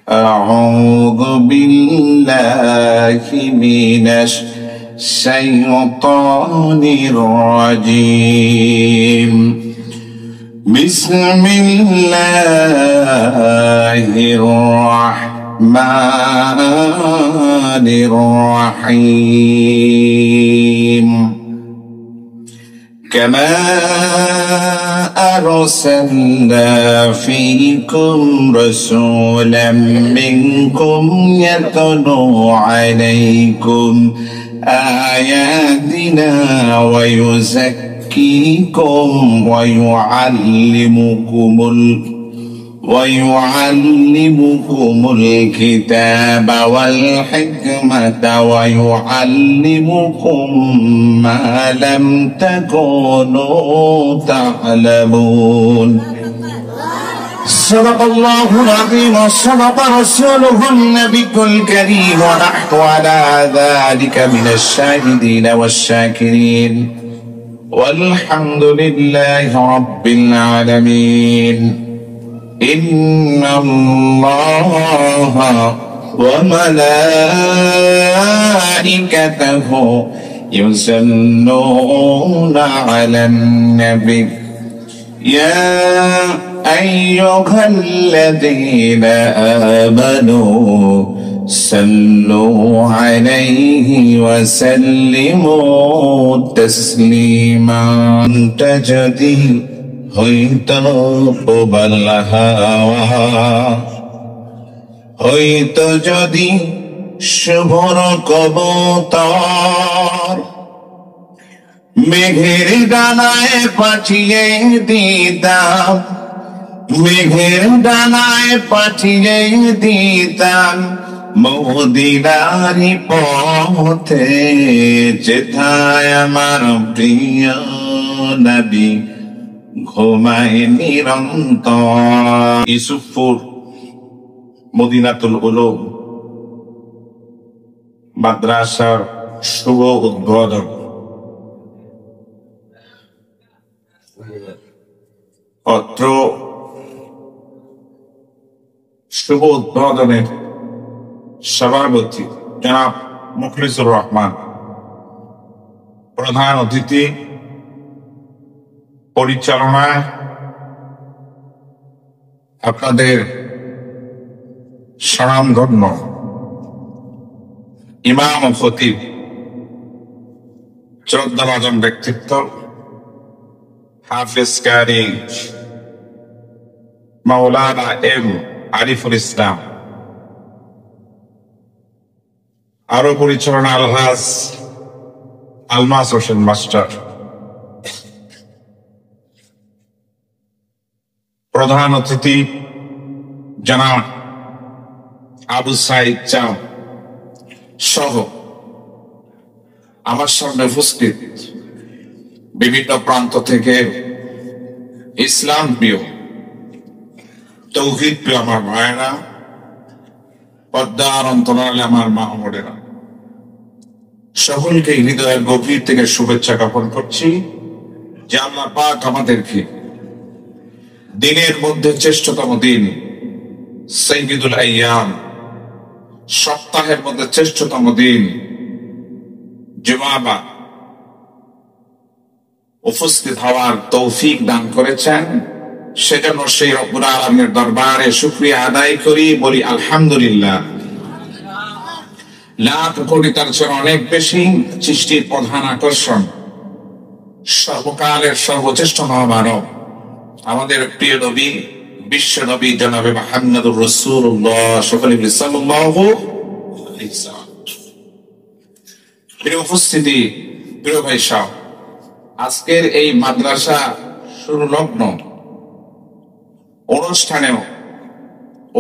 أعوذ بالله من الشيطان الرجيم بسم الله الرحمن الرحيم كما أرسلنا فيكم رسولا منكم يتلو عليكم آياتنا ويزكيكم ويعلمكم الكتاب والحكمة ويعلمكم ما لم تكونوا تعلمون صدق الله العظيم وصدق رسوله النبي الكريم ونحن على ذلك من الشاهدين والشاكرين والحمد لله رب العالمين إن الله وملائكته يصلون على النبي يا أيها الذين آمنوا صلوا عليه وسلموا تسليما تجدي হইতো প্রবল হাওয়া হইতো যদি শুভর কবুতর মেঘের ডানায় পাঠিয়ে দিতাম মেঘের ডানায় পাঠিয়ে দিতাম মদিনারি পথে যেথায় আমার প্রিয় নবী ঘুমায় নিরন্তর ইউসুফপুর মদিনাতুল উলুম মাদ্রাসার শুভ উদ্বোধন। অত্র শুভ উদ্বোধনের সভাপতি জনাব মুখলিসুর রহমান, প্রধান অতিথি পরিচালনায় আপনাদের স্বনামধন্য ইমাম ও খতিব, শ্রদ্ধাভাজন ব্যক্তিত্ব হাফেজ কারি মাওলানা এম আরিফুল ইসলাম, আরো পরিচালনা আলহাজ আলমাস হোসেন মাস্টার, প্রধান অতিথি জনাব আবু সাইদ চাম সহ আমার সামনে উপস্থিত বিভিন্ন প্রান্ত থেকে ইসলাম প্রিয়, তৌহিদ প্রিয় আমার ভাইয়েরা, পর্দার অন্তরালে আমার মা বোনেরা, সকলকে হৃদয়ের গভীর থেকে শুভেচ্ছা জ্ঞাপন করছি যে আল্লাহ পাক আমাদেরকে দিনের মধ্যে শ্রেষ্ঠতম দিন সাইয়্যিদুল আইয়াম, সপ্তাহের মধ্যে শ্রেষ্ঠতম দিন জুমা উপস্থিত হওয়ার তৌফিক দান করেছেন। সেজন্য সেই রব্বুল আলামিনের দরবারে শুকরিয়া আদায় করি, বলি আলহামদুলিল্লাহ। লাখ কোটি তার চেয়ে অনেক বেশি সৃষ্টির প্রধান আকর্ষণ, সর্বকালের সর্বশ্রেষ্ঠ মহামানব আমাদের প্রিয় নবী, বিশ্ব নবী জনাবে মুহাম্মদুর রাসূলুল্লাহ সাল্লাল্লাহু আলাইহি ওয়াসাল্লাম। প্রিয় উপস্থিতি, প্রিয় ভাই সাহেব, আজকের এই মাদ্রাসা শুরু লগ্ন অনুষ্ঠানেও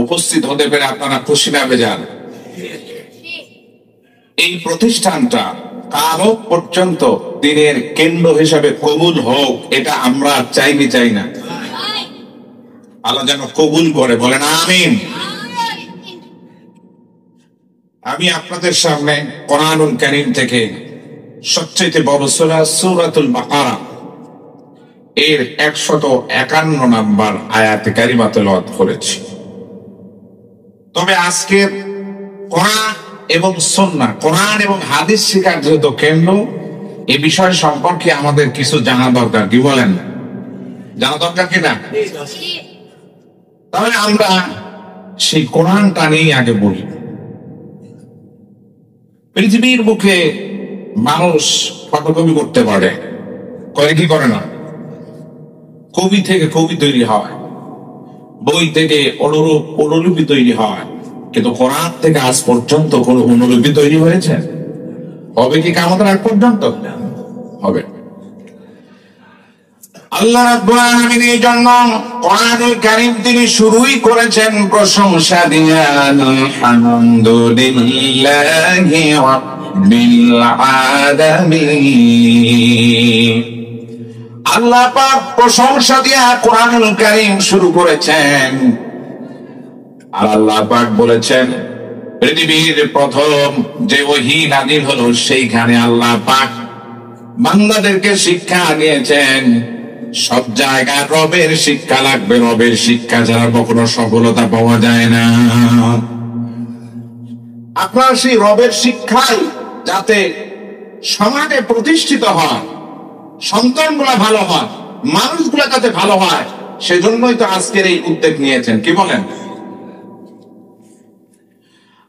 উপস্থিত হতে পেরে আপনারা খুশি না বেজার? এই প্রতিষ্ঠানটা কারো পর্যন্ত দিনের কেন্দ্র হিসাবে কবুল হোক, এটা আমরা চাই না। আল্লাহ যেন কবুল করে, বলেন আমিন। আমি আপনাদের সামনে কোরআনুল কারীম থেকে সবচেয়ে বড় সূরা সূরাতুল বাকারা এর 151 নম্বর আয়াতে কারিমা তেলাওয়াত করেছি। তবে আজকের কোরআন এবং সুন্নাহ, কোরআন এবং হাদিস শেখার যেহেতু কেন্দ্র, এই বিষয় সম্পর্কে আমাদের কিছু জানা দরকার। কি বলেন? জানা দরকার কিনা? তাহলে আমরা সেই কোরআনটা নিয়ে আগে বলি। পৃথিবীর বুকে মানুষ ফটোকপি করতে পারে, করে কি করে না? কবি থেকে কবি তৈরি হয়, বই থেকে অনুলিপি তৈরি হয়, কিন্তু কোরআন থেকে আজ পর্যন্ত কোন অনুলিপি তৈরি হয়েছে? হবে কি কিয়ামতের আগ পর্যন্ত? হবে। আল্লাহ রাব্বুল আলামিন এই জন্য কোরআনুল কারীম তিনি শুরুই করেছেন প্রশংসা দিয়ে, আলহামদুলিল্লাহি রাব্বিল আলামিন। আল্লাহ পাক প্রশংসা দিয়ে কোরআনুল কারীম শুরু করেছেন। আর আল্লাহ পাক বলেছেন পৃথিবীর প্রথম যে ওহী নাযিল হলো সেইখানে আল্লাহ পাক বান্দাদেরকে শিক্ষা দিয়েছেন। সব জায়গায় রবের শিক্ষা লাগবে, রবের শিক্ষা ছাড়া কখনো সফলতা পাওয়া যায় না। আপনার সেই রবের শিক্ষাই যাতে সমাজে প্রতিষ্ঠিত হয়, সন্তানগুলা ভালো হয়, মানুষগুলা যাতে ভালো হয়, সেজন্যই তো আজকের এই উদ্যোগ নিয়েছেন। কি বলেন?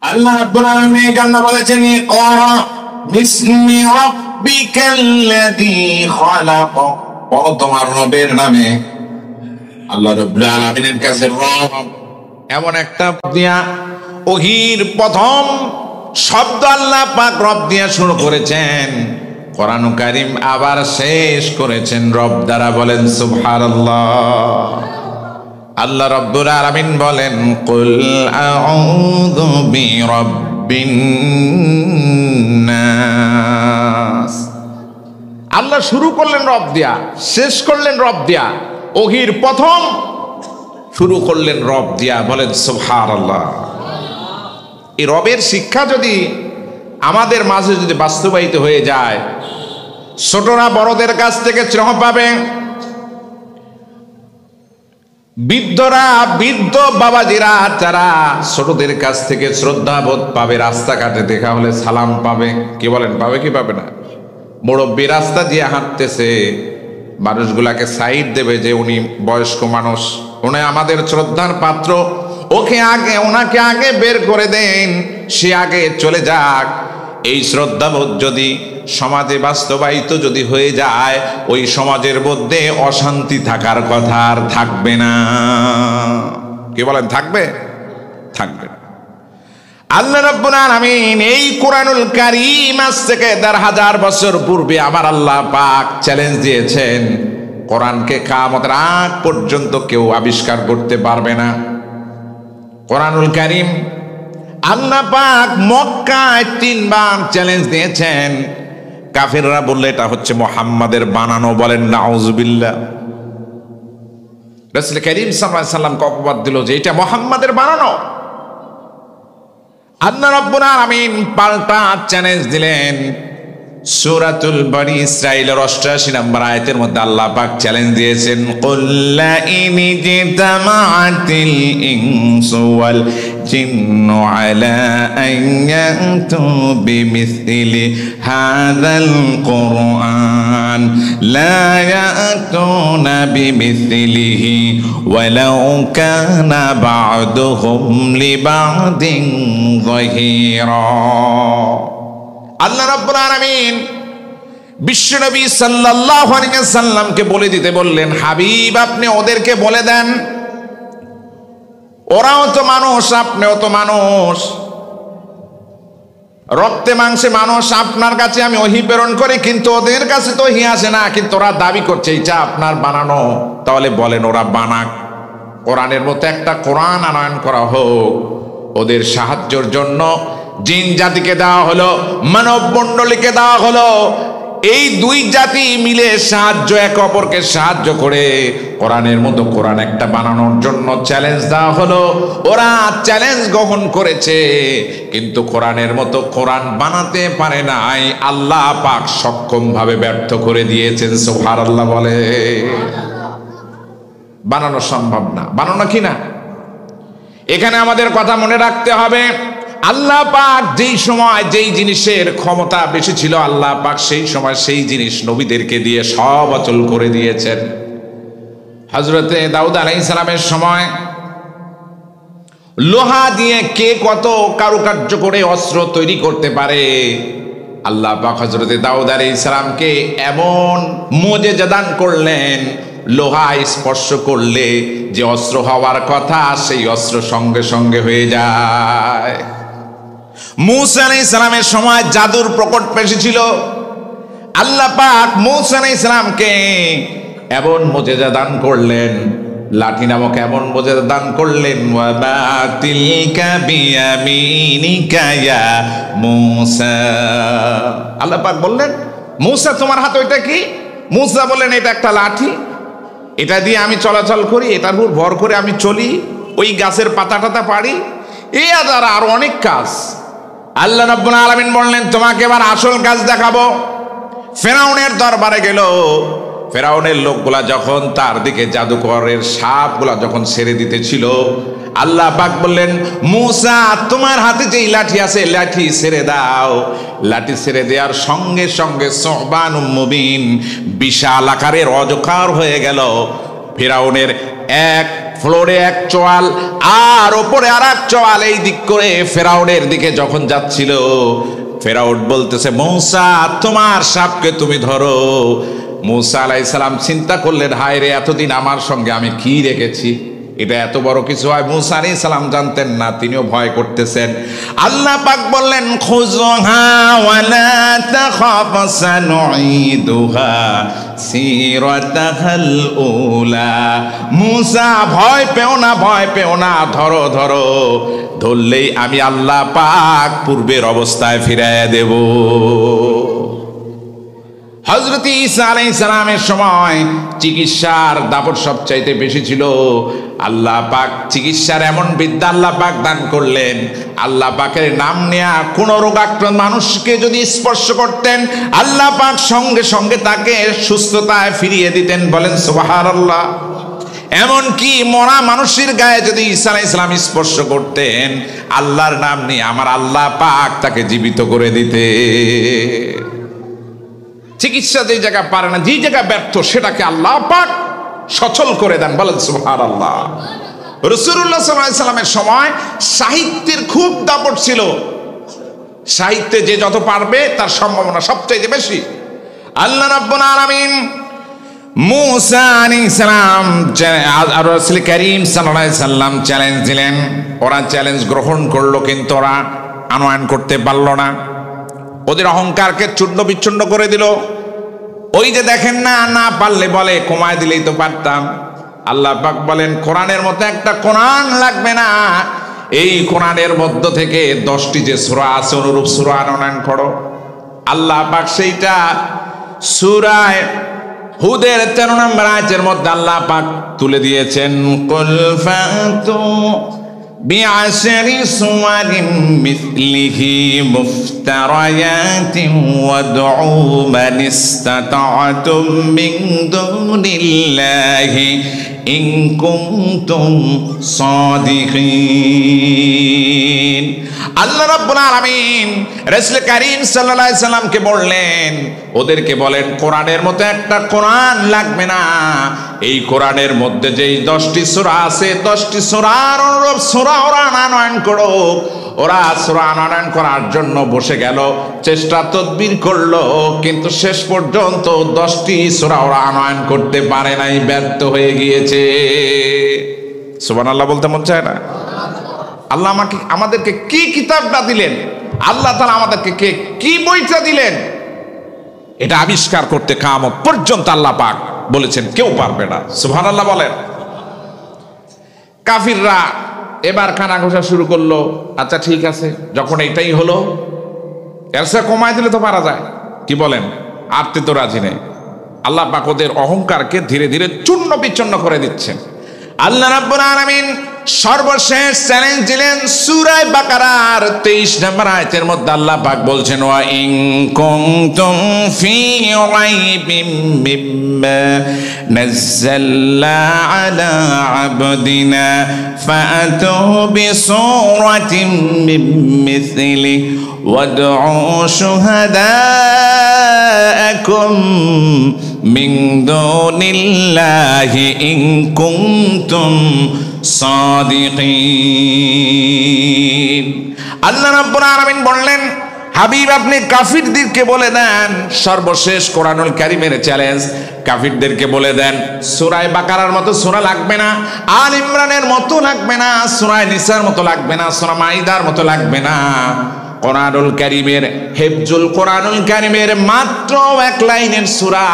আল্লাহ রাব্বুল আলামিন এই জন্য বলেছেন, ইকরা বিসমি রাব্বিকাল্লাযী খালাক। তোমার রবের নামে। আল্লাহ রাব্বুল আলামিনের কাছে রব এমন একটা দিয়া ওহীর প্রথম শব্দ আল্লাহ পাক রব দিয়া শুরু করেছেন। কোরআন কারীম আবার শেষ করেছেন রব দ্বারা। বলেন সুবহানাল্লাহ। আল্লাহ রাব্বুল আলামিন বলেন, কুল আউযু বিরাব্বিন নাস। আল্লাহ শুরু করলেন রব দিয়া, শেষ করলেন রব দিয়া, ওহীর প্রথম শুরু করলেন রব দিয়া। বলেন সুবহানাল্লাহ। এই রবের শিক্ষা যদি আমাদের মাঝে যদি বাস্তবায়িত হয়ে যায়, ছোটরা বড়দের কাছ থেকে স্নেহ পাবে, বৃদ্ধ বাবাজিরা যারা ছোটদের কাছ থেকে শ্রদ্ধাবোধ পাবে, রাস্তাঘাটে দেখা হলে সালাম পাবে। কি বলেন? পাবে কি পাবে না? মুরব্বী রাস্তা দিয়ে হাঁটতেছে, মানুষগুলাকে সাইড দেবে যে উনি বয়স্ক মানুষ, উনি আমাদের শ্রদ্ধার পাত্র, ওনাকে আগে বের করে দেন, সে আগে চলে যাক। এই শ্রদ্ধাবোধ যদি সমাজে বাস্তবায়িত যদি হয়ে যায়, ওই সমাজের মধ্যে অশান্তি থাকার কথা আর থাকবে না। কি বলেন? থাকবে? থাকবে না। আল্লাহ রাব্বুল আলামিন এই কোরআনুল কারীম আজ থেকে ১,৫০০ বছর পূর্বে আমার আল্লাহ পাক চ্যালেঞ্জ দিয়েছেন, কোরআনকে কিয়ামতের আগ পর্যন্ত কেউ আবিষ্কার করতে পারবে না। কোরআনুল কারীম আল্লাহ পাক মক্কায় ৩ বার চ্যালেঞ্জ দিয়েছেন। কাফিররা বললে এটা হচ্ছে মুহাম্মাদের বানানো। বলেন নাউযুবিল্লাহ। রাসূল কারীম সাল্লাল্লাহু আলাইহি ওয়াসাল্লাম অপবাদ দিল যে এটা মুহাম্মাদের বানানো। আল্লাহ রাব্বুল আলামিন পাল্টা চ্যালেঞ্জ দিলেন। সূরাতুল বনি ইসরাঈলের ৮৮ নম্বর আয়াতের মধ্যে আল্লাহ পাক চ্যালেঞ্জ দিয়েছেন, কুল লা ইনি জিতামাআতিল ইনসু ওয়াল জিন্নু আলা আন ইয়াতু বিমিসলি হাযাল কুরআন লা ইয়াতুনা বিমিসলিহি ওয়ালাউ কানা বা'দুহুম লিবা'দিন যাহিরা। আল্লাহ রাব্বুল আলামিন বিশ্বনবী সাল্লাল্লাহু আলাইহি ওয়াসাল্লামকে বলে দিতে বললেন, হাবিব আপনি ওদেরকে বলে দেন, ওরাও তো মানুষ, আপনিও তো মানুষ, রক্তে মাংসে মানুষ। আপনার কাছে আমি ওহী প্রেরণ করি, কিন্তু ওদের কাছে তো ওহী আসে না, কিন্তু ওরা দাবি করছে এটা আপনার বানানো। তাহলে বলেন ওরা বানাক, কোরআনের মতো একটা কোরআন আনয়ন করা হোক। ওদের সাহায্যের জন্য জিন জাতিকে দেওয়া হলো, মানব মণ্ডলীকে দেওয়া হলো। এই ২ জাতি মিলে সাহায্য, একে অপরকে সাহায্য করে কোরআনের মতো কোরআন একটা বানানোর জন্য চ্যালেঞ্জ দেওয়া হলো। ওরা চ্যালেঞ্জ গ্রহণ করেছে, কিন্তু কোরআনের মতো কোরআন বানাতে পারে নাই। আল্লাহ পাক সক্ষম ভাবে ব্যর্থ করে দিয়েছেন। সুবহানাল্লাহ বলে। বানানো সম্ভব না। বানানো কি না? এখানে আমাদের কথা মনে রাখতে হবে, আল্লাহ পাক যেই সময় যেই জিনিসের ক্ষমতা বেশি ছিল, আল্লাহ পাক সেই সময় সেই জিনিস নবীদেরকে দিয়ে সব অচল করে দিয়েছেন। হযরতে দাউদ আলাইহিস সালামের সময় লোহা দিয়ে কে কত কারুকার্য করে অস্ত্র তৈরি করতে পারে, আল্লাহ পাক হযরতে দাউদ আলাইহিস সালামকে এমন মুজিজা দান করলেন, লোহা স্পর্শ করলে যে অস্ত্র হওয়ার কথা সেই অস্ত্র সঙ্গে সঙ্গে হয়ে যায়। মূসা আলাইহিস সালামের সময় জাদুর প্রকট বেশি ছিল, আল্লাহ পাক মূসা আলাইহিস সালামকে এমন মুজিজা দান করলেন, লাঠি নামক এমন মুজিজা দান করলেন, ওয়া বাতিলকা বিয়ামিনিকা ইয়া মূসা। আল্লাহ পাক বললেন, মূসা তোমার হাতে ওইটা কি? মূসা বললেন, এটা একটা লাঠি, এটা দিয়ে আমি চলাচল করি, এটার উপর ভর করে আমি চলি, ওই গাছের পাতা টাতা পাড়ি, এই দ্বারা আরো অনেক কাজ। আল্লাহ রাব্বুল আলামিন বললেন, তোমাকে এবার আসল কাজ দেখাবো। ফেরাউনের দরবারে গেল, ফেরাউনের লোকগুলা যখন তার দিকে জাদুকরের সাপগুলা যখন ছেড়ে দিতেছিল, আল্লাহ পাক বললেন, মূসা তোমার হাতে যেই লাঠি আছে লাঠি ছেড়ে দাও। লাঠি ছেড়ে দেওয়ার সঙ্গে সঙ্গে সুবহানুম মুবিন বিশাল আকারের অজকার হয়ে গেল। ফেরাউনের এক ফ্লোরে এক চোয়াল আর ওপরে আর এক চোয়াল, এই দিক করে ফেরাউনের দিকে যখন যাচ্ছিল, ফেরাউন বলতেছে, মূসা তোমার সাপকে তুমি ধরো। মূসা আলাইহিস সালাম চিন্তা করলেন, হায় রে, এতদিন আমার সঙ্গে আমি কি রেখেছি, এটা এত বড় কিছু হয় মূসা আলাইহিস সালাম জানতেন না, তিনিও ভয় করতেছেন। আল্লাহ পাক বললেন, খুযহা ওয়ালা তাখাফ সানুঈদুহা সিরাতাহাল উলা। মূসা ভয় পেও না, ভয় পেও না, ধরো ধরো, ধরলেই আমি আল্লাহ পাক পূর্বের অবস্থায় ফিরিয়ে দেব। হযরত ঈসা আলাইহিস সালামের সময় চিকিৎসার দাপট সবচাইতে বেশি ছিল, আল্লাহ পাক চিকিৎসার এমন বিদ্যা আল্লাহ পাক দান করলেন। আল্লাহ পাকের নাম নেয়া কোন রোগাক্রান্ত মানুষকে যদি স্পর্শ করতেন, আল্লাহ পাক সঙ্গে সঙ্গে তাকে সুস্থতায় ফিরিয়ে দিতেন। বলেন সুবহানাল্লাহ। এমনকি মরা মানুষের গায়ে যদি ঈসা আলাইহিস সালাম স্পর্শ করতেন, আল্লাহর নাম নিয়ে আমার আল্লাহ পাক তাকে জীবিত করে দিতে। চিকিৎসা যে জায়গা পারে না, যে জায়গা ব্যর্থ, সেটাকে আল্লাহ পাক সচল করে দেন। বলেন সুবহানাল্লাহ। রাসূলুল্লাহ সাল্লাল্লাহু আলাইহি সাল্লামের সময় সাহিত্যের খুব দাপট ছিল, সাহিত্যে যে যত পারবে তার সম্ভাবনা সবচেয়ে বেশি। আল্লাহ রাব্বুল আলামিন মূসা আলাইহিস সালাম আর রাসূল করিম সাল্লাল্লাহু আলাইহি সাল্লাম চ্যালেঞ্জ দিলেন, ওরা চ্যালেঞ্জ গ্রহণ করলো, কিন্তু ওরা আনয়ন করতে পারলো না, ওদের অহংকারকে চূর্ণ বিচ্ছিন্ন করে দিল। ওই যে দেখেন না, না পারলে বলে কমায় দিলেই তো পারতাম। আল্লাহ পাক বলেন, কোরআনের মতো একটা কোরআন লাগবে না, এই কোরআনের মধ্য থেকে 10টি যে সূরা আছে অনুরূপ সূরা আনয়ন করো। আল্লাহ পাক সেইটা সূরা হুদের 13 নম্বর আয়াতের মধ্যে আল্লাহ পাক তুলে দিয়েছেন, কুল ফাতু বিআশরি সুওয়ারিন মিসলিহি মুফতারায়াতিন ওয়াদউ মান ইসতাতা'তুম মিন দুনিল্লাহি ইন কুনতুম সাদিকিন। আল্লাহ রাব্বুল আলামিন রাসূল করিম সাল্লাল্লাহু আলাইহি সাল্লামকে বললেন, ওদেরকে বলেন কোরআনের মতো একটা কোরআন লাগবে না, এই কোরআনের মধ্যে যেই 10টি সূরা আছে 10টি সূরার অনুরূপ সূরা ওরা আনয়ন করো। ওরা সূরা আনয়ন করার জন্য বসে গেল, চেষ্টা তদবির করলো, কিন্তু শেষ পর্যন্ত 10টি সূরা ওরা আনয়ন করতে পারে নাই, ব্যর্থ হয়ে গিয়েছে। সুবহানাল্লাহ বলতে মন চায় না? আল্লাহ আমাদেরকে কি কিতাবটা দিলেন, আল্লাহ তাআলা আমাদেরকে কি বইটা দিলেন, এটা আবিষ্কার করতে কিয়ামত পর্যন্ত আল্লাহ পাক বলেছেন কেউ পারবে না। সুবহানাল্লাহ বলেন। কাফিররা এবার কানা ঘোষা শুরু করলো, আচ্ছা ঠিক আছে, যখন এটাই হলো, এরসা কমায় দিলে তো পারা যায়, কি বলেন? আরতে তো রাজি নেই। আল্লাহ পাক ওদের অহংকারকে ধীরে ধীরে চূর্ণ বিচ্ছিন্ন করে দিচ্ছেন। আল্লাহ রাব্বুল আলামিন সর্বশেষ চ্যালেঞ্জ দিলেন সূরা বাকারার 23 নম্বর আয়াতের মধ্যে আল্লাহ পাক বলছেন, ওয়া ইন কুনতুম ফি রাইবিম মিম্মা নাযালনা আলা আবদিনা ফাআতু বিসূরাতিন মিন মিসলিহি ওয়াদউ শুহাদাআকুম মিন দুনিল্লাহি ইন কুনতুম সাদিকিন। আল্লাহ রাব্বুল আলামিন বললেন, হাবিব আপনি কাফিরদেরকে বলে দেন, সর্বশেষ কোরআনুল কারীমের চ্যালেঞ্জ, কাফিরদেরকে বলে দেন সূরা বাকারার মতো সূরা লাগবে না, আল ইমরানের মতো লাগবে না, সূরা নিসার মতো লাগবে না, সূরা মাইদার মতো লাগবে না। কোরআনুল কারীমের হিফজুল কোরআনুল কারীমের মাত্র এক লাইনের সূরা,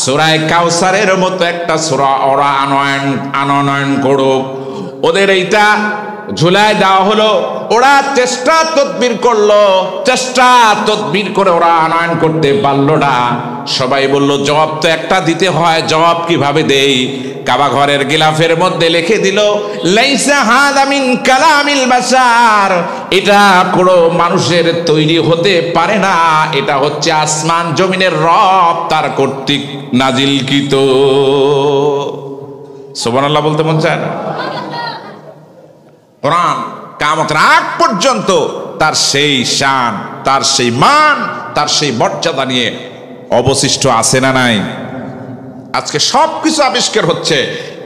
সূরা কাউসারের মতো একটা সূরা ওরা আনয়ন করুক। ওদের এইটা ঝুলায় দেওয়া হলো, ওরা চেষ্টা তদবির করলো, চেষ্টা তদবির করে ওরা আনয়ন করতে পারলো না। সবাই বলল জবাব তো একটা দিতে হয়, জবাব কিভাবে দেই? কাবা ঘরের গিলাফের মধ্যে লিখে দিল, লাইসা হাযা মিন কালামিল বাশার, এটা কোনো মানুষের তৈরি হতে পারে না, এটা হচ্ছে আসমান জমিনের রব তার কর্তৃক নাজিলকৃত। সুবহানাল্লাহ বলতে মন চায় না? কোরআন কিয়ামতের আগ পর্যন্ত তার সেই শান, তার সেই মান, তার সেই মর্যাদা নিয়ে অবশিষ্ট আছে না নাই? আজকে সবকিছু আবিষ্কার হচ্ছে,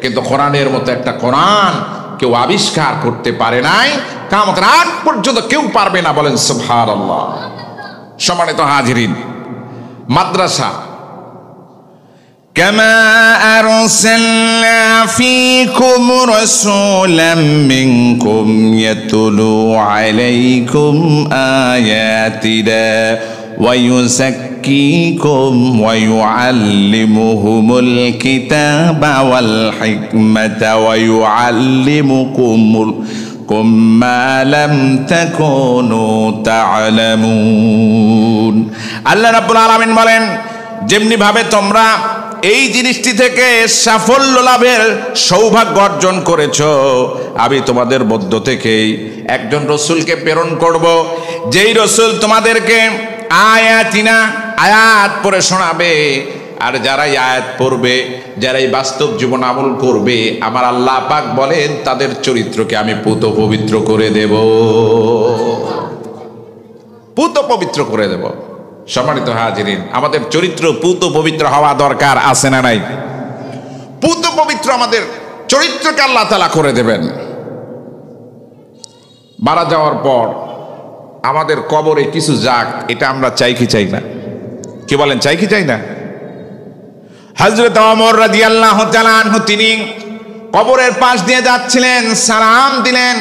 কিন্তু কোরআনের মতো একটা কোরআন কেউ আবিষ্কার করতে পারে নাই, কিয়ামতের আগ পর্যন্ত কেউ পারবে না। বলেন সুবহানাল্লাহ। সম্মানিত হাজিরিন, মাদ্রাসা كما أرسلنا فيكم رسولا منكم يتلو عليكم آياتنا ويزكيكم ويعلمهم الكتاب والحكمة ويعلمكم ما لم تكونوا تعلمون। আল্লাহ রাব্বুল আলামিন বলেন, যেমনি ভাবে তোমরা এই জিনিসটি থেকে সাফল্য লাভের সৌভাগ্য অর্জন করেছো, আমি তোমাদের মধ্য থেকেই একজন রসুলকে প্রেরণ করব, যেই রসুল তোমাদেরকে আয়াতিনা আয়াত পড়ে শোনাবে। আর যারাই আয়াত পড়বে, যারাই বাস্তব জীবন আমল করবে, আমার আল্লাহ পাক বলেন তাদের চরিত্রকে আমি পুত পবিত্র করে দেব, পুত পবিত্র করে দেব। সম্মানিত হাজিরিন, আমাদের চরিত্র পুত পবিত্র হওয়া দরকার, আছে না নাই? পুত পবিত্র আমাদের চরিত্রকে আল্লাহ তাআলা করে দেবেন। মারা যাওয়ার পর আমাদের কবরে কিছু যাক, এটা আমরা চাই কি চাই না? কি বলেন, চাই কি চাই না? হযরত ওমর রাদিয়াল্লাহু তাআলা আনহু তিনি কবরের পাশ দিয়ে যাচ্ছিলেন, সালাম দিলেন।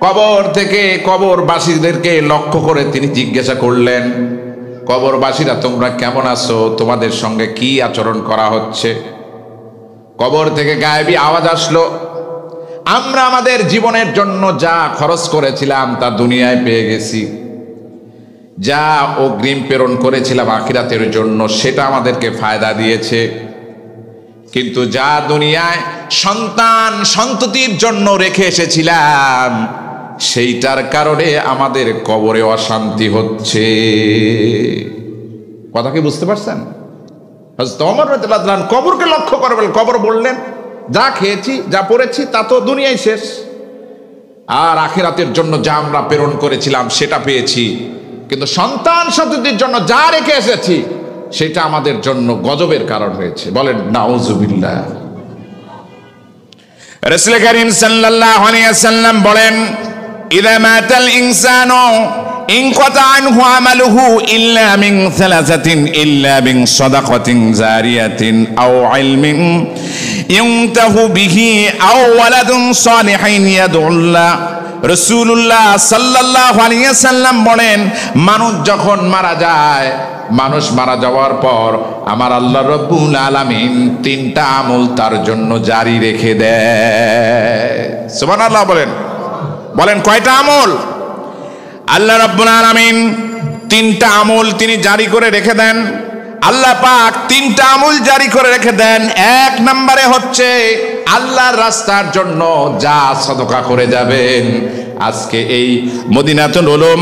কবর থেকে কবরবাসীদেরকে লক্ষ্য করে তিনি জিজ্ঞাসা করলেন, কবরবাসীরা তোমরা কেমন আছো? তোমাদের সঙ্গে কি আচরণ করা হচ্ছে? কবর থেকে গায়েবী আওয়াজ আসলো, আমরা আমাদের জীবনের জন্য যা খরচ করেছিলাম তা দুনিয়ায় পেয়ে গেছি, যা অগ্রিম প্রেরণ করেছিলাম আখিরাতের জন্য সেটা আমাদেরকে ফায়দা দিয়েছে, কিন্তু যা দুনিয়ায় সন্তান সন্ততির জন্য রেখে এসেছিলাম সেইটার কারণে আমাদের কবরে অশান্তি হচ্ছে। কথা কি বুঝতে পারছেন? হযরত ওমর রাদিয়াল্লাহু আনহু কবরকে লক্ষ্য করবেন, কবর বললেন যা খেয়েছি যা পড়েছি তা তো দুনিয়ায় শেষ, আর আখিরাতের জন্য যা আমরা প্রেরণ করেছিলাম সেটা পেয়েছি, কিন্তু সন্তান সন্ততির জন্য যা রেখে এসেছি সেটা আমাদের জন্য গজবের কারণ হয়েছে। বলেন নাউজুবিল্লাহ। রাসূল কারীম সাল্লাল্লাহু আলাইহি ওয়াসাল্লাম বলেন, ইযা মাতাল ইনসানু ইনকাতা আনহু আমালুহু ইল্লা মিন সালাসাতিন ইল্লা মিন সাদাকাতিন জারিয়াতিন আও ইলমিন ইউনতাহু বিহি আও ওয়ালাদুন সালিহিন ইয়াদউল্লাহ। রাসূলুল্লাহ সাল্লাল্লাহু আলাইহি ওয়াসাল্লাম বলেন, মানুষ যখন মারা যায়, মানুষ মারা যাওয়ার পর আমার আল্লাহ রাব্বুল আলামিন তিনটা আমল তার জন্য জারি রেখে দেয়। সুবহানাল্লাহ বলেন, বলেন কয়টা আমল? আল্লাহ রাব্বুল আলামিন তিনটা আমল তিনি জারি করে রেখে দেন। আল্লাহ পাক 3টা আমল জারি করে রেখে দেন। 1 নম্বরে হচ্ছে আল্লাহর রাস্তার জন্য যা সদকা করে যাবেন। আজকে এই মদিনাতুল উলুম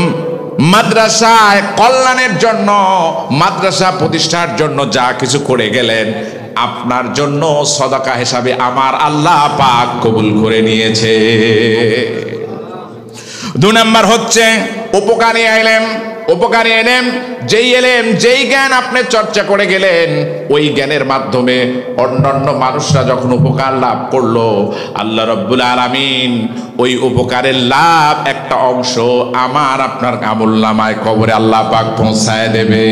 মাদ্রাসায় কল্যাণের জন্য, মাদ্রাসা প্রতিষ্ঠার জন্য যা কিছু করে গেলেন, আপনার জন্য সদকা হিসাবে আমার আল্লাহ পাক কবুল করে নিয়েছে। 2 নম্বর হচ্ছে উপকারী এলেম। উপকারী এলেম, যেই জ্ঞান আপনি চর্চা করে গেলেন, ওই জ্ঞানের মাধ্যমে অন্যান্য মানুষরা যখন উপকার লাভ করলো, আল্লাহ রাব্বুল আলামিন ওই উপকারের লাভ একটা অংশ আমার আপনার আমুলনামায় কবরে আল্লাহ পাক পৌঁছায় দেবে।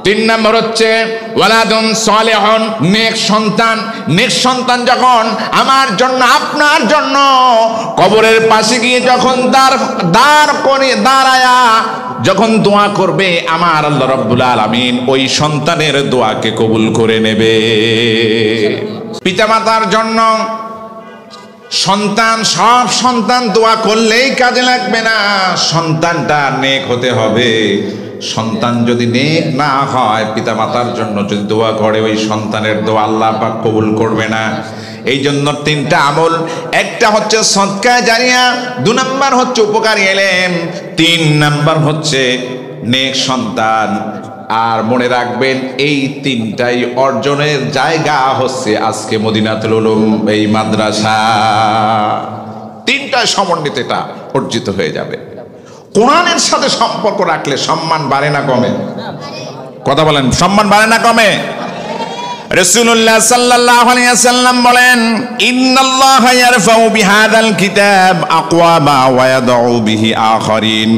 3 নম্বর হচ্ছে ওয়ালাদুন সালেহুন, নেক সন্তান। নেক সন্তান যখন আমার জন্য, আপনার জন্য কবরের পাশে গিয়ে যখন দাঁড়ায়া যখন দোয়া করবে, আমার আল্লাহ রাব্বুল আলামিন ওই সন্তানের দোয়াকে কবুল করে নেবে। পিতামাতার জন্য সন্তান, সব সন্তান দোয়া করলেই কাজে লাগবে না, সন্তানটা নেক হতে হবে। সন্তান যদি নেক না হয়, পিতামাতার জন্য যদি দোয়া করে, ওই সন্তানের দোয়া আল্লাহ পাক কবুল করবে না। এই জন্য 3টা আমল, একটা হচ্ছে সদকা জারিয়া, 2 নম্বর হচ্ছে উপকারী এলেম, 3 নম্বর হচ্ছে নেক সন্তান। আর মনে রাখবেন, এই 3টাই অর্জনের জায়গা হচ্ছে আজকে মদিনাতুল উলুম এই মাদ্রাসা। 3টায় সমন্বিত এটা অর্জিত হয়ে যাবে। কোরআনের সাথে সম্পর্ক রাখলে সম্মান বাড়ে না কমে? কথা বলেন, সম্মান বাড়ে না কমে? রাসূলুল্লাহ সাল্লাল্লাহু আলাইহি ওয়াসাল্লাম বলেন, ইন্নাল্লাহা ইয়ারফাউ বিহাদাল কিতাব আকওয়ামা ওয়া ইয়াদউ বিহি আখারিন।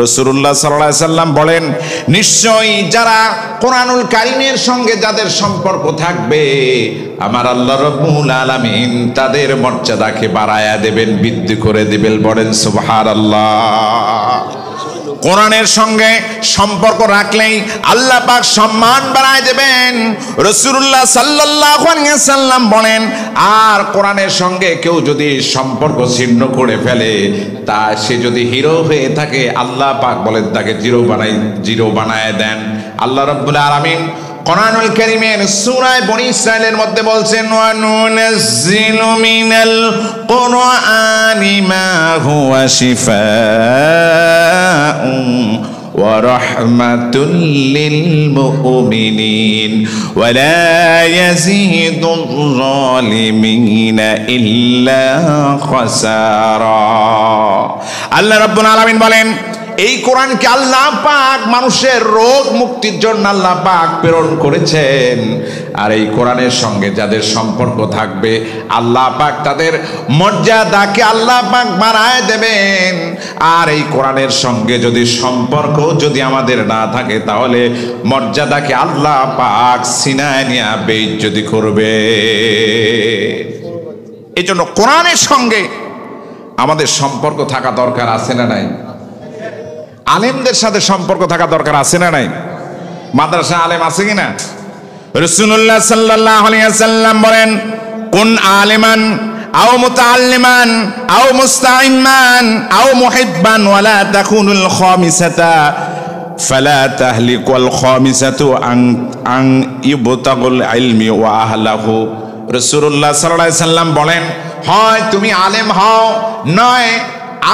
রাসূলুল্লাহ সাল্লাল্লাহু আলাইহি ওয়াসাল্লাম বলেন, নিশ্চয়ই যারা কোরআনুল কারীমের সঙ্গে যাদের সম্পর্ক থাকবে, আমার আল্লাহ রাব্বুল আলামিন তাদের মর্যাদাকে বাড়ায়া দেবেন, বৃদ্ধি করে দিবেন। বলেন সুবহানাল্লাহ। কোরআনের সঙ্গে সম্পর্ক রাখলেই আল্লাহ পাক সম্মান বাড়ায় দেবেন। রাসূলুল্লাহ সাল্লাল্লাহু আলাইহি ওয়াসাল্লাম বলেন, আর কোরআনের সঙ্গে কেউ যদি সম্পর্ক ছিন্ন করে ফেলে, তা সে যদি হিরো হয়ে থাকে, আল্লাহ পাক বলেন তাকে জিরো বানায় দেন। আল্লাহ রাব্বুল আলামিন কোরআনুল কারীমের সূরা বনী ইসরাঈলের মধ্যে বলছেন, ওয়া নুনাজ্জিলু মিনাল কুরআনি মা হুয়া শিফাউন ওয়া রাহমাতুল লিল মুমিনিন ওয়া লা ইয়াজিদুল যালিমিনা ইল্লা খাসারা। আল্লাহ রাব্বুল আলামিন বলেন, এই কোরআনকে আল্লাহ পাক মানুষের রোগ মুক্তির জন্য আল্লাহ পাক প্রেরণ করেছেন। আর এই কোরআনের সঙ্গে যাদের সম্পর্ক থাকবে, আল্লাহ পাক তাদের মর্যাদাকে আল্লাহ পাক বাড়ায় দেবেন। আর এই কোরআনের সঙ্গে যদি সম্পর্ক যদি আমাদের না থাকে, তাহলে মর্যাদাকে আল্লাহ পাক সিনায় নিয়ে বেইজ্জতি করবে। এই জন্য কোরআনের সঙ্গে আমাদের সম্পর্ক থাকা দরকার, আছে না নাই? আলেমদের সাথে সম্পর্ক থাকা দরকার, আছে না নাই? মাদ্রাসা আলেম আছে কিনা? রাসূলুল্লাহ সাল্লাল্লাহু আলাইহি ওয়াসাল্লাম বলেন, কুন আলিমান আও মুতাআল্লিমান আও মুস্তাইমান আও মুহিব্বান ওয়ালা তাকুনুল খামিসাতা ফালা তাহলিকুল খামিসাতু আন ইবতাগুল ইলমি ওয়া আহলাহু। রাসূলুল্লাহ সাল্লাল্লাহু আলাইহি ওয়াসাল্লাম বলেন, হয় তুমি আলেম হও, নয়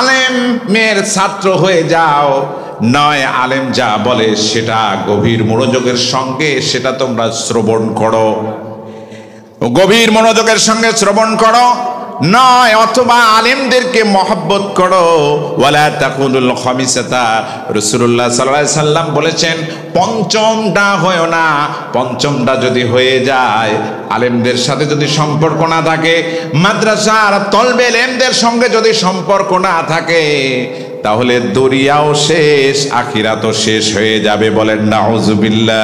আলেমের ছাত্র হয়ে যাও, নয় আলেম যা বলে সেটা গভীর মনোযোগের সঙ্গে সেটা তোমরা শ্রবণ করো, গভীর মনোযোগের সঙ্গে শ্রবণ করো, নয় অথবা আলেমদেরকে মহব্বত করো। ওয়ালা তাকুনুল খামিসাতা, রাসূলুল্লাহ সাল্লাল্লাহু আলাইহি সাল্লাম বলেছেন, পঞ্চমটা হয় না। পঞ্চমটা যদি হয়ে যায়, আলেমদের সাথে যদি সম্পর্ক না থাকে, মাদ্রাসার তলবে আলেমদের সঙ্গে যদি সম্পর্ক না থাকে, তাহলে দুনিয়াও শেষ, আখিরাতও শেষ হয়ে যাবে। বলেন নাউযুবিল্লাহ।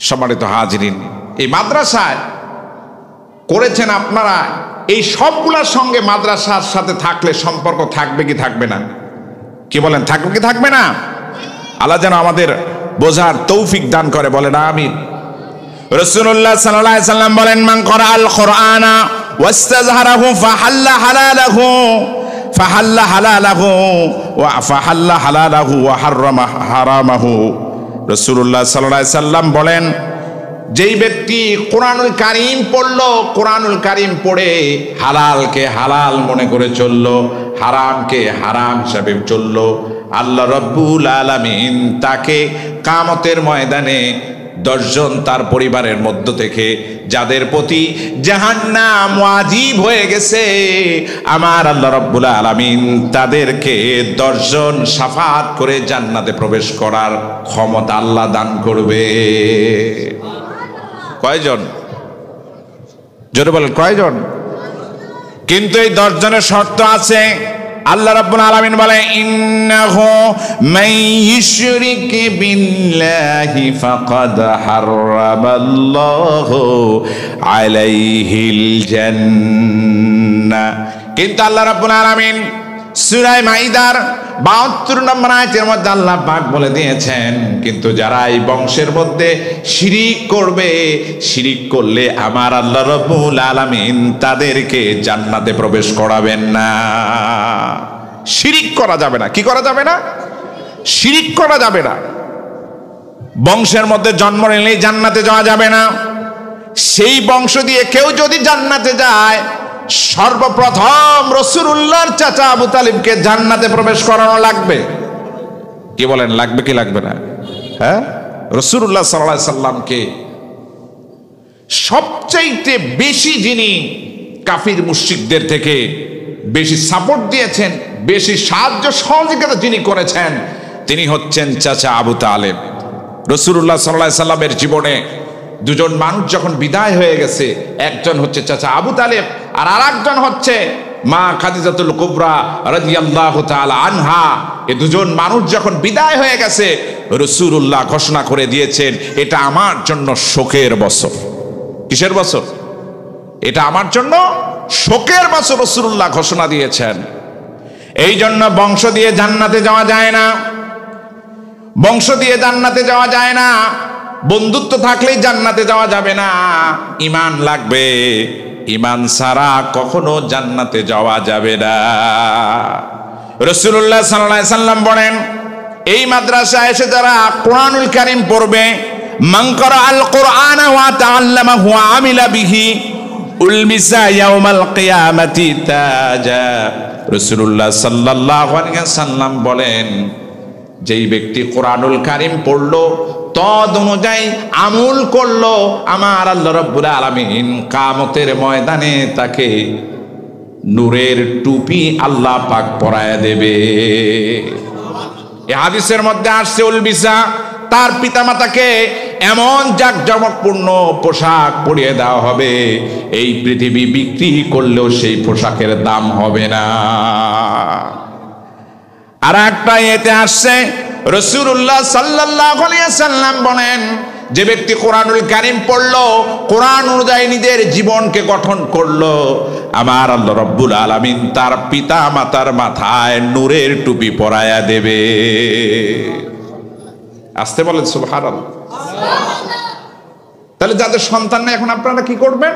সম্মানিত হাজিরিন, এই মাদ্রাসায় করেছেন আপনারা, এই সবগুলোর সঙ্গে মাদ্রাসার সাথে থাকলে সম্পর্ক থাকবে কি থাকবে না? কি বলেন, থাকবে কি থাকবে না? আল্লাহ যেন আমাদের বোঝার তৌফিক দান করে, বলেন আমিন। রাসূলুল্লাহ সাল্লাল্লাহু আলাইহি সাল্লাম বলেন, মান ক্বরাআল কুরআনা ওয়াস্তাযহারাহু ফাহাল্লা হালালাহু ফাহাল্লা হালালাহু ওয়া হাররামা হারামাহু। রাসূলুল্লাহ সাল্লাল্লাহু আলাইহি সাল্লাম বলেন, যেই ব্যক্তি কোরআনুল কারীম পড়লো, কোরআনুল কারীম পড়ে হালালকে হালাল মনে করে চললো, হারামকে হারাম হিসাবে চললো, আল্লাহ রাব্বুল আলামিন তাকে কিয়ামতের ময়দানে 10 জন তার পরিবারের মধ্য থেকে যাদের প্রতি জাহান্নাম ওয়াজিব হয়ে গেছে, আমার আল্লাহ রাব্বুল আলামিন তাদেরকে 10 জন শাফাত করে জান্নাতে প্রবেশ করার ক্ষমতা আল্লাহ দান করবে। কয়জন? জোরে বলেন কয়জন? কিন্তু এই 10 জনের শর্ত আছে। আল্লাহ রাব্বুল আলামিন বলে, ইন্নাহু মান ইউশরিক বিল্লাহি ফাকাদ হারামাল্লাহু আলাইহিল জান্নাহ। কিন্তু আল্লাহ রাব্বুল আলামিন সূরা মাইদার 72 নম্বর আয়াতের মধ্যে আল্লাহ পাক বলে দিয়েছেন, কিন্তু যারা এই বংশের মধ্যে শিরিক করবে, শিরিক করলে আমার আল্লাহ রাব্বুল আলামিন তাদেরকে জান্নাতে প্রবেশ করাবেন না। শিরিক করা যাবে না। কি করা যাবে না? শিরিক করা যাবে না। বংশের মধ্যে জন্ম নিলেই জান্নাতে যাওয়া যাবে না। সেই বংশ দিয়ে কেউ যদি জান্নাতে যায়, সর্বপ্রথম রাসূলুল্লাহর চাচা আবু তালিবকে জান্নাতে প্রবেশ করানো লাগবে। কি বলেন, লাগবে কি লাগবে না? হ্যাঁ, রাসূলুল্লাহ সাল্লাল্লাহু আলাইহি সাল্লামকে সবচাইতে বেশি যিনি কাফির মুশরিকদের থেকে বেশি সাপোর্ট দিয়েছেন, বেশি সাহায্য সহযোগিতা যিনি করেছেন, তিনি হচ্ছেন চাচা আবু তালেব। রাসূলুল্লাহ সাল্লাল্লাহু আলাইহি সাল্লামের জীবনে 2 জন মানুষ যখন বিদায় হয়ে গেছে, একজন হচ্ছে চাচা আবু তালেব আর আরেকজন হচ্ছে মা খাদিজাতুল কুবরা রাদিয়াল্লাহু তাআলা আনহা। এই 2 জন মানুষ যখন বিদায় হয়ে গেছে, রাসূলুল্লাহ ঘোষণা করে দিয়েছেন, এটা আমার জন্য শোকের বছর। কিসের বছর? এটা আমার জন্য শোকের বছর, রাসূলুল্লাহ ঘোষণা দিয়েছেন। এই জন্য বংশ দিয়ে জান্নাতে যাওয়া যায় না। বংশ দিয়ে জান্নাতে যাওয়া যায় না। বন্ধুত্ব থাকলেই জান্নাতে যাওয়া যাবে না। ঈমান লাগবে। ঈমান ছাড়া কখনো জান্নাতে যাওয়া যাবে না। রাসূলুল্লাহ সাল্লাল্লাহু আলাইহি সাল্লাম বলেন, এই মাদ্রাসায় এসে যারা কোরআনুল কারীম পড়বে, মান ক্বারাআল কুরআনা ওয়া তাআল্লামাহু ওয়া আমিলা বিহি উলবিসা ইয়াউমাল কিয়ামাতি তাজা। রাসূলুল্লাহ সাল্লাল্লাহু আলাইহি সাল্লাম বলেন, যেই ব্যক্তি কোরআনুল কারীম পড়লো, তদ অনুযায়ী আমল করলো, আমার আল্লাহ রাব্বুল আলামিন কিয়ামতের ময়দানে তাকে নূরের টুপি আল্লাহ পাক পরায়া দেবে। এই হাদিসের মধ্যে আসছে, উলবিসা, তার পিতামাতাকে এমন জাঁকজমকপূর্ণ পোশাক পরিয়ে দেওয়া হবে, এই পৃথিবী বিক্রি করলেও সেই পোশাকের দাম হবে না। আর একটা এতে আসছে, রাসূলুল্লাহ সাল্লাল্লাহু আলাইহি সাল্লাম বলেন, যে ব্যক্তি কোরআনুল কারীম পড়লো, কোরআন অনুযায়ী নিজের জীবনকে গঠন করলো, আমার আল্লাহ রাব্বুল আলামিন তার পিতা মাতার মাথায় নূরের টুপি পরায়া দেবে। আসতে বলেন সুবহানাল্লাহ। তাহলে যাদের সন্তান নেই, এখন আপনারা কি করবেন?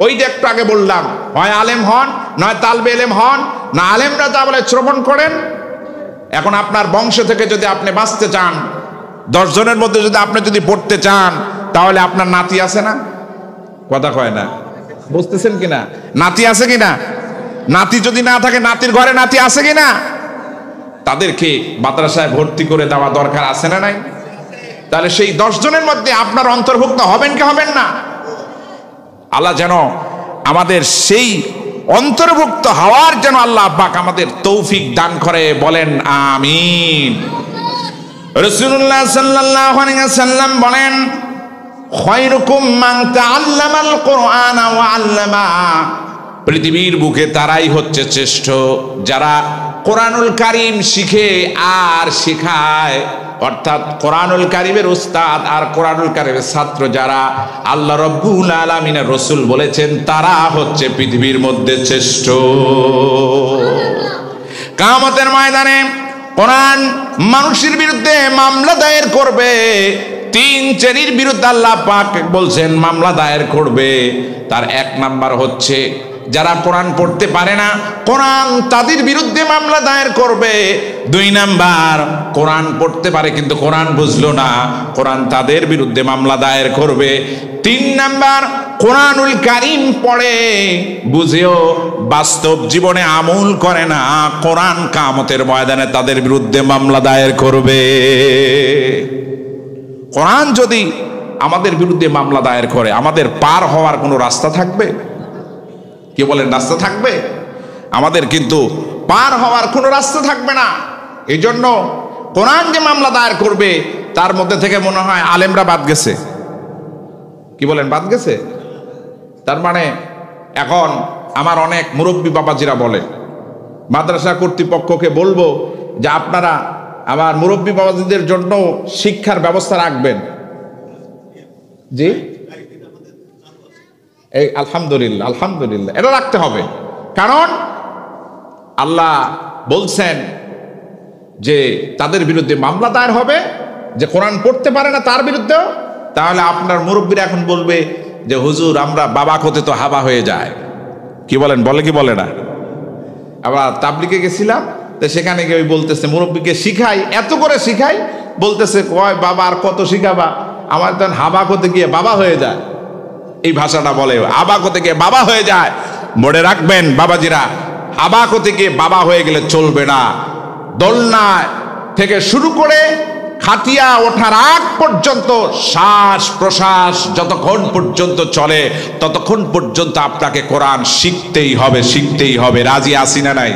ওই যে একটু আগে বললাম, হয় আলেম হন, নয় তালবে ইলম হন, না আলেমরা যা বলে শ্রবণ করেন। এখন আপনার বংশ থেকে যদি আপনি বাঁচতে চান, 10 জনের মধ্যে যদি আপনি যদি পড়তে চান, তাহলে আপনার নাতি আছে না? কথা কয় না, বুঝতেছেন কিনা? নাতি আছে কিনা? নাতি যদি না থাকে, নাতির ঘরে নাতি আছে কিনা? তাদেরকে মাদ্রাসায় ভর্তি করে দেওয়া দরকার আছে না নাই? তাহলে সেই 10 জনের মধ্যে আপনার অন্তর্ভুক্ত হবেন কি হবেন না? আল্লাহ যেন আমাদের সেই অন্তর্ভুক্ত হওয়ার যেন আল্লাহ পাক আমাদের তৌফিক দান করে, বলেন আমিন। রাসূলুল্লাহ সাল্লাল্লাহু আলাইহি ওয়াসাল্লাম বলেন, খায়রুকুম মান তাআল্লামাল কুরআনা ওয়া আল্লামা। পৃথিবীর বুকে তারাই হচ্ছে শ্রেষ্ঠ যারা কোরআনুল কারীম শিখে আর শেখায়। অর্থাৎ কোরআনুল কারীমের উস্তাদ আর কোরআনুল কারীমের ছাত্র যারা, আল্লাহ রাব্বুল আলামিনের রাসূল বলেছেন তারা হচ্ছে পৃথিবীর মধ্যে শ্রেষ্ঠ। কিয়ামতের ময়দানে কোরআন মানুষের বিরুদ্ধে মামলা দায়ের করবে। 3 শ্রেণীর বিরুদ্ধে আল্লাহ পাক বলছেন মামলা দায়ের করবে। তার 1 নাম্বার হচ্ছে যারা কোরআন পড়তে পারে না, কোরআন তাদের বিরুদ্ধে মামলা দায়ের করবে। 2 নাম্বার, কোরআন পড়তে পারে কিন্তু কোরআন বুঝলো না, কোরআন তাদের বিরুদ্ধে মামলা দায়ের করবে। 3 নাম্বার, কোরআনুল কারীম পড়ে বুঝেও বাস্তব জীবনে আমল করে না, কোরআন কিয়ামতের ময়দানে তাদের বিরুদ্ধে মামলা দায়ের করবে। কোরআন যদি আমাদের বিরুদ্ধে মামলা দায়ের করে, আমাদের পার হওয়ার কোনো রাস্তা থাকবে? কি বলেন, রাস্তা থাকবে? আমাদের কিন্তু পার হওয়ার কোনো রাস্তা থাকবে না। এই জন্য কোরআন যে মামলা দায়ের করবে, তার মধ্যে থেকে মনে হয় আলেমরা বাদ গেছে। কি বলেন, বাদ গেছে? তার মানে এখন আমার অনেক মুরব্বী বাবাজিরা বলে, মাদ্রাসা কর্তৃপক্ষকে বলবো যে আপনারা আমার মুরব্বী বাবাজিদের জন্য শিক্ষার ব্যবস্থা রাখবেন। জি, এই আলহামদুলিল্লাহ, আলহামদুলিল্লাহ, এটা রাখতে হবে। কারণ আল্লাহ বলছেন যে তাদের বিরুদ্ধে মামলা দায়ের হবে, যে কোরআন পড়তে পারে না তার বিরুদ্ধে। তাহলে আপনার মুরব্বীরা এখন বলবে যে হুজুর, আমরা বাবা হতে তো হাবা হয়ে যায়। কি বলেন, বলে কি বলে না? আবার তাবলিগে গেছিলাম, তো সেখানে গিয়ে বলতেছে মুরব্বীকে শিখাই, এত করে শিখাই, বলতেছে কয় বাবা আর কত শিখাবা, আমার তখন হাবা হতে গিয়ে বাবা হয়ে যায়। এই ভাষাটা বলে, হাবা হতে গিয়ে বাবা হয়ে যায়। মনে রাখবেন বাবাজিরা, হাবা হতে গিয়ে বাবা হয়ে গেলে চলবে না। দোলনা থেকে শুরু করে খাটিয়া ওঠার আগ পর্যন্ত শ্বাস প্রশ্বাস যতক্ষণ পর্যন্ত চলে, ততক্ষণ পর্যন্ত আপনাকে কোরআন শিখতেই হবে, শিখতেই হবে। রাজি আছি না নাই?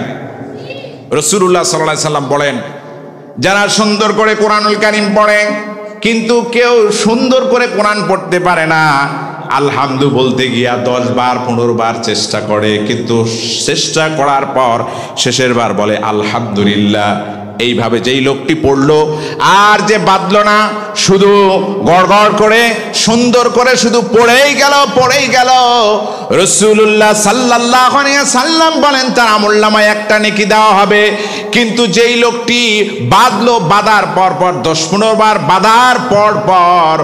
রাসূলুল্লাহ সাল্লাল্লাহু আলাইহি সাল্লাম বলেন, যারা সুন্দর করে কোরআনুল কারীম পড়ে কিন্তু কেউ সুন্দর করে কোরআন পড়তে পারে না, আলহামদু বলতে গিয়া 10 বার 15 বার চেষ্টা করে, কিন্তু চেষ্টা করার পর শেষের বার বলে আলহামদুলিল্লাহ। এইভাবে যেই লোকটি পড়লো আর যে বাদলো না, শুধু গড়গড় করে সুন্দর করে শুধু পড়েই গেল, রাসূলুল্লাহ সাল্লাল্লাহু আলাইহি সাল্লাম বলেন তার আমলনামায় একটা নেকি দেওয়া হবে। কিন্তু যেই লোকটি বাদলো, বাদার পর 10-15 বার বাদার পর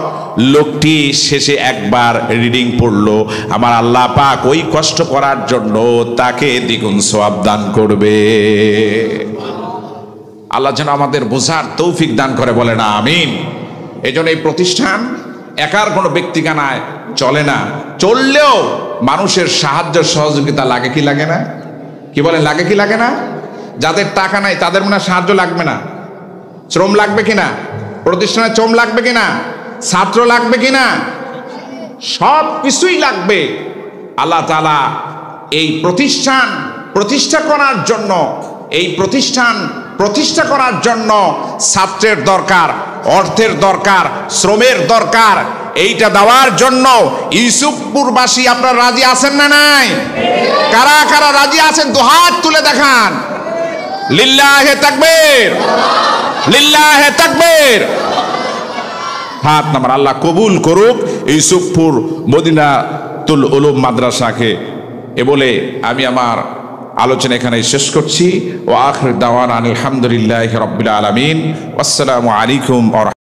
লোকটি শেষে একবার রিডিং পড়লো, আমার আল্লাহ পাক ওই কষ্ট করার জন্য তাকে দ্বিগুণ সওয়াব দান করবে। আল্লাহ যেন আমাদের বোঝার তৌফিক দান করে, বলে না আমিন। এই জন্য এই প্রতিষ্ঠান একার কোনো ব্যক্তিকানায় চলে না, চললেও মানুষের সাহায্য সহযোগিতা লাগে কি লাগে না? কি বলেন, লাগে কি লাগে না? যাদের টাকা নাই তাদের মনে সাহায্য লাগবে না? শ্রম লাগবে কিনা? প্রতিষ্ঠানে শ্রম লাগবে কিনা? ছাত্র লাগবে কিনা? সব কিছুই লাগবে। আল্লাহ তাআলা এই প্রতিষ্ঠান প্রতিষ্ঠা করার জন্য, এই প্রতিষ্ঠান প্রতিষ্ঠা করার জন্য ছাত্রের দরকার, অর্থের দরকার, শ্রমের দরকার। এইটা দেওয়ার জন্য ইউসুফপুরবাসী আপনারা রাজি আছেন না নাই? কারা কারা রাজি আছেন দুহাত তুলে দেখান। লিল্লাহে তাকবীর, লিল্লাহে তাকবীর। হাত নামান। আল্লাহ কবুল করুক ইউসুফপুর মদিনাতুল উলুম মাদ্রাসাকে। এ বলে আমি আমার আলোচনা এখানে শেষ করছি। ওয়া আখির দাওয়ানা আলহামদুলিল্লাহি রাব্বিল আলামিন। আসসালামু আলাইকুম।